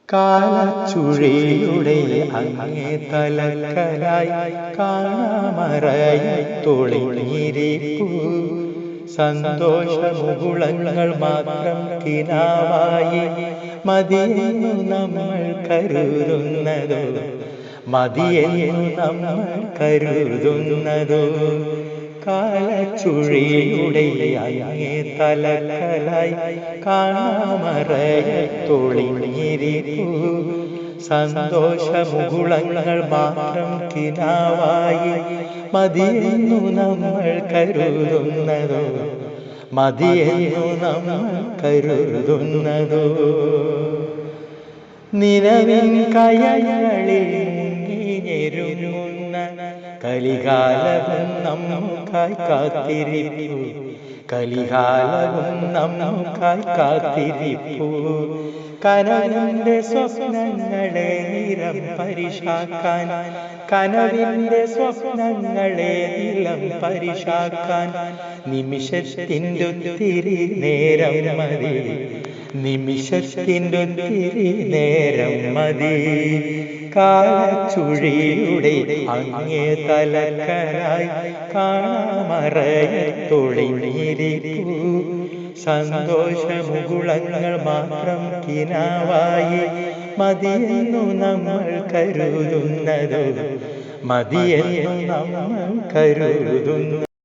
കാലച്ചുഴിയുടെ അങ്ങേ തലക്കലായി കാണാമറയത്തൊളിഞ്ഞിരിപ്പു സന്തോഷമുകുളങ്ങൾ മാത്രം കിനാവായി മതിയെന്നു നമ്മൾ കരുതുന്നതോ മതിയെന്നു നമ്മൾ കരുതുന്നതോ കാലച്ചുഴിയുടെ അങ്ങേ തലക്കലായി കാണാമറയത്തൊളിഞ്ഞിരിപ്പു സന്തോഷമുകുളങ്ങൾ മാത്രം കിനാവായി മതിയെന്നു നമ്മൾ കരുതുന്നതോ മതിയെന്നു നമ്മൾ കരുതുന്നതോ നിലവിൻ കയങ്ങളിൽ മുങ്ങിഞ്ഞെരുങ്ങുന്ന കലികാലവും നമുക്കായി കാത്തിരിപ്പു കലികാലവും നമുക്കായി കാത്തിരിപ്പു കനവിന്റെ സ്വപ്നങ്ങളെ നിലം പരിശാക്കാൻ കനവിന്റെ സ്വപ്നങ്ങളെ നിലം പരിശാക്കാൻ നിമിഷത്തിൻ്റെ ഒത്തിരി നേരം മതി നിമിഷത്തിൻ്റെ ഒത്തിരി നേരം മതി കാലച്ചുഴിയുടെ അങ്ങേ തലക്കലായി കാണാമറയത്തൊളിഞ്ഞിരിപ്പു സന്തോഷമുകുളങ്ങൾ മാത്രം കിനാവായി മതിയെന്നു നമ്മൾ കരുതുന്നതോ മതിയെന്നു നമ്മൾ കരുതുന്നു